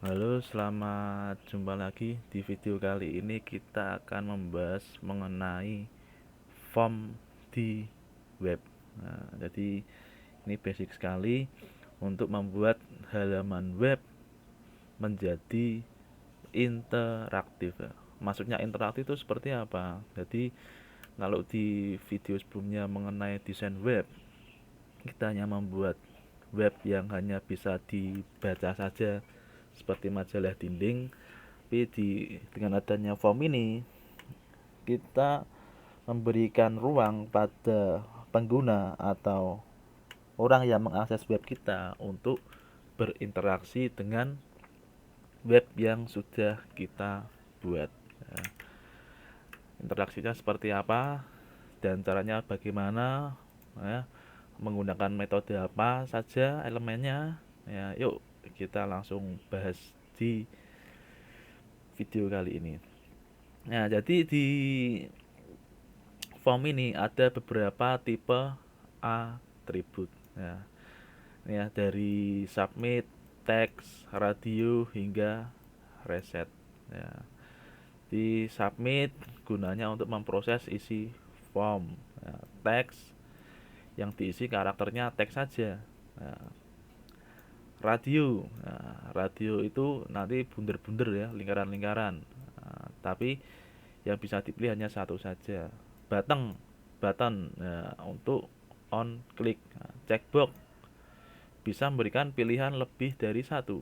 Halo, selamat jumpa lagi. Di video kali ini kita akan membahas mengenai form di web. Jadi ini basic sekali untuk membuat halaman web menjadi interaktif. Maksudnya interaktif itu seperti apa? Jadi kalau di video sebelumnya mengenai desain web, kita hanya membuat web yang hanya bisa dibaca saja seperti majalah dinding. Tapi dengan adanya form ini, kita memberikan ruang pada pengguna atau orang yang mengakses web kita untuk berinteraksi dengan web yang sudah kita buat. Ya, interaksinya seperti apa dan caranya bagaimana, ya, menggunakan metode apa saja elemennya. Ya, yuk kita langsung bahas di video kali ini. Nah, jadi di form ini ada beberapa tipe atribut. Ya, ini ya dari submit, text, radio hingga reset. Ya, di submit gunanya untuk memproses isi form. Ya, text yang diisi karakternya teks saja. Ya, radio, nah, radio itu nanti bunder-bunder ya, lingkaran-lingkaran. Nah, tapi yang bisa dipilih hanya satu saja. Button, button ya, untuk on click. Nah, checkbox bisa memberikan pilihan lebih dari satu.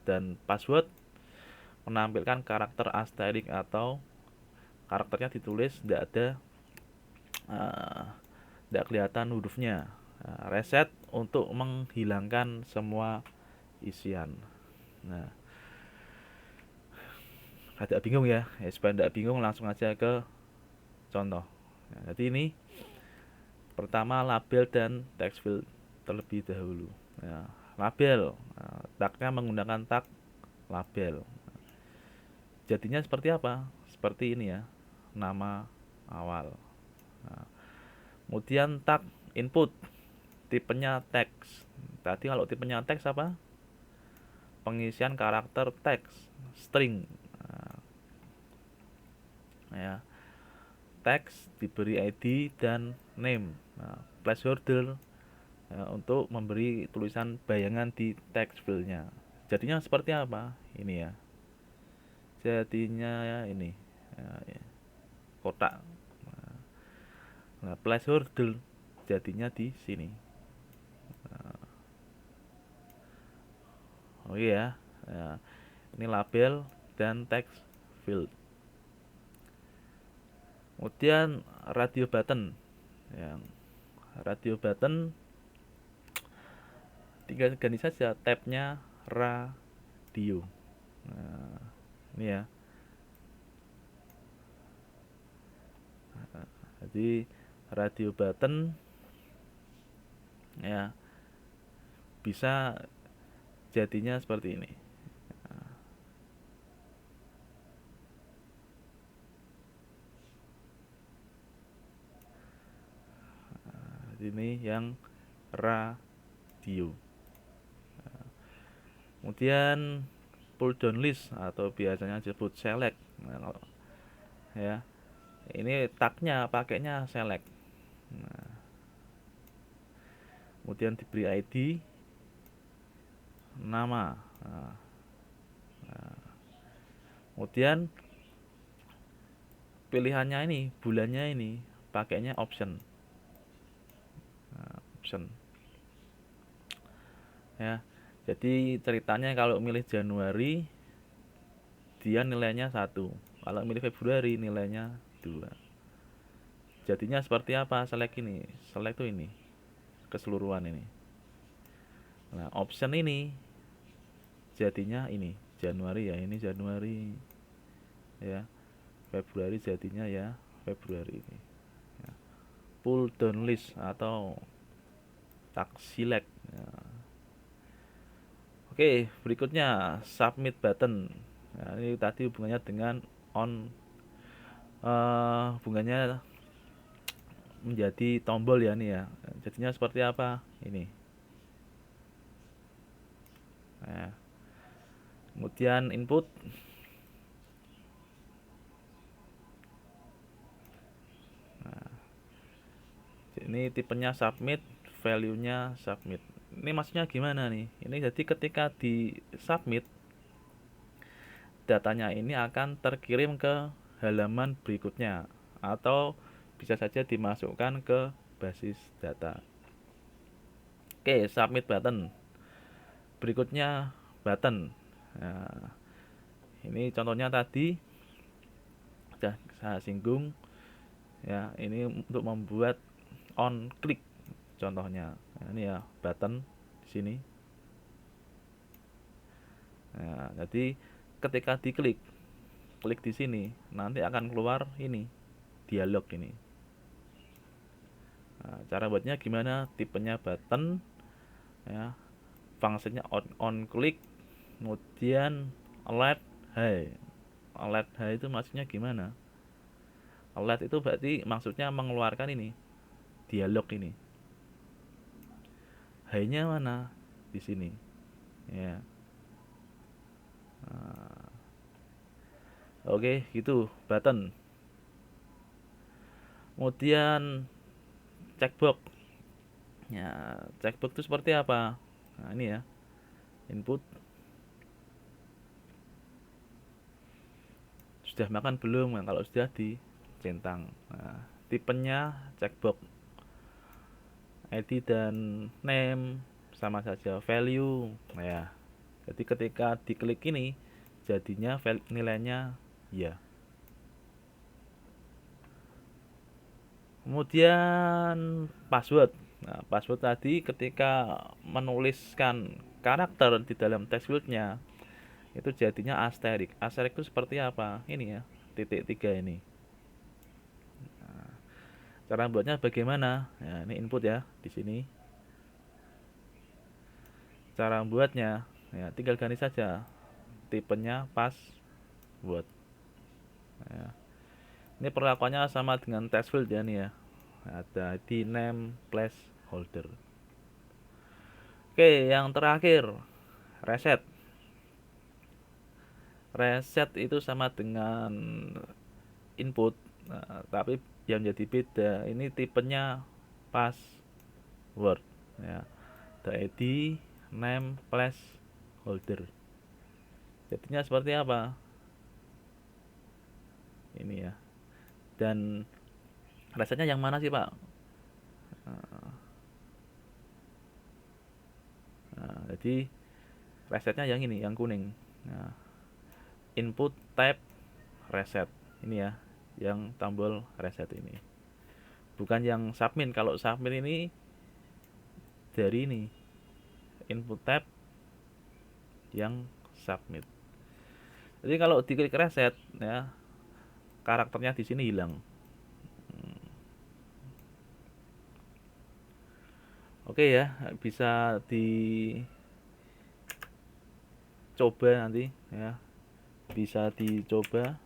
Dan password menampilkan karakter asterik atau karakternya ditulis tidak ada, tidak kelihatan hurufnya. Nah, reset untuk menghilangkan semua isian. Nah, agak bingung ya, supaya tidak bingung langsung aja ke contoh. Nah, jadi ini pertama label dan text field terlebih dahulu. Ya, label, nah, tagnya menggunakan tag label. Jadinya seperti apa? Seperti ini ya, nama awal. Nah, kemudian tag input, tipenya teks. Tadi kalau tipenya teks apa? Pengisian karakter teks, string. Nah, ya, teks diberi ID dan name. Nah, placeholder ya, untuk memberi tulisan bayangan di text fieldnya. Jadinya seperti apa? Ini ya. Jadinya ya ini ya, kotak. Nah, placeholder jadinya di sini. Oh iya, ya. Ini label dan text field. Kemudian radio button. Yang radio button tinggal ganti saja tabnya radio. Nah, ini ya. Jadi radio button ya bisa jadinya seperti ini. Ini yang radio. Kemudian pull down list atau biasanya disebut select. Nah, ya, ini tagnya pakainya select. Nah, kemudian diberi ID, nama. Nah, kemudian pilihannya ini, bulannya ini pakainya option. Nah, option. Ya, jadi ceritanya kalau milih Januari dia nilainya 1, kalau milih Februari nilainya 2. Jadinya seperti apa select ini? Select tuh ini, keseluruhan ini. Nah, option ini jadinya ini Januari ya, ini Januari ya. Februari jadinya ya Februari ini. Ya. Pull down list atau tag select. Ya. Oke, berikutnya submit button. Nah, ini tadi hubungannya dengan on, hubungannya menjadi tombol ya nih ya. Jadinya seperti apa? Ini. Nah, kemudian input. Nah, ini tipenya submit, value-nya submit. Ini maksudnya gimana nih? Ini jadi ketika di submit, datanya ini akan terkirim ke halaman berikutnya atau bisa saja dimasukkan ke basis data. Oke, submit button. Berikutnya button. Nah, ini contohnya tadi sudah saya singgung ya, ini untuk membuat on click contohnya. Nah, ini ya button di sini. Nah, jadi ketika diklik di sini nanti akan keluar ini dialog ini. Nah, cara buatnya gimana? Tipenya button ya, fungsinya on click, kemudian alert high. Alert high itu maksudnya gimana? Alert itu berarti maksudnya mengeluarkan ini dialog ini. High-nya mana? Di sini ya. Nah, oke, gitu button. Kemudian checkbox. Ya, checkbox itu seperti apa? Nah, ini ya. Input. Sudah makan belum? Nah, kalau sudah dicentang. Nah, tipenya checkbox. ID dan name sama saja, value. Nah, ya. Jadi ketika diklik ini jadinya nilainya ya. Kemudian password. Nah, password tadi ketika menuliskan karakter di dalam text fieldnya itu jadinya asterik. Asterik itu seperti apa? Ini ya, titik 3 ini. Nah, cara buatnya bagaimana? Ya, ini input ya di sini. Cara buatnya ya tinggal ganti saja tipenya password. Ya. Ini perlakuannya sama dengan text field ya nih ya. Ada di name placeholder. Oke, yang terakhir reset. Reset itu sama dengan input, nah, tapi yang jadi beda ini tipenya password ya. The ID name placeholder. Jadinya seperti apa? Ini ya. Dan resetnya yang mana sih Pak? Nah, jadi resetnya yang ini, yang kuning. Nah, input tab reset ini ya, yang tombol reset ini. Bukan yang submit. Kalau submit ini dari ini input tab yang submit. Jadi kalau diklik reset ya, karakternya di sini hilang. Oke ya, bisa dicoba nanti ya. Bisa dicoba.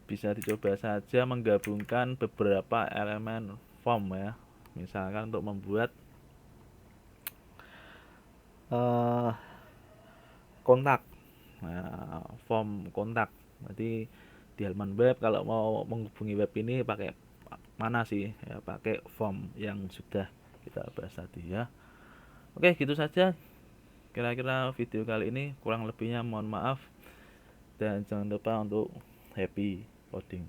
Bisa dicoba saja menggabungkan beberapa elemen form ya. Misalkan untuk membuat kontak. Nah, form kontak. Jadi di halaman web kalau mau menghubungi web ini pakai mana sih? Ya, pakai form yang sudah kita bahas tadi ya. Oke, gitu saja. Kira-kira video kali ini kurang lebihnya mohon maaf dan jangan lupa untuk happy coding.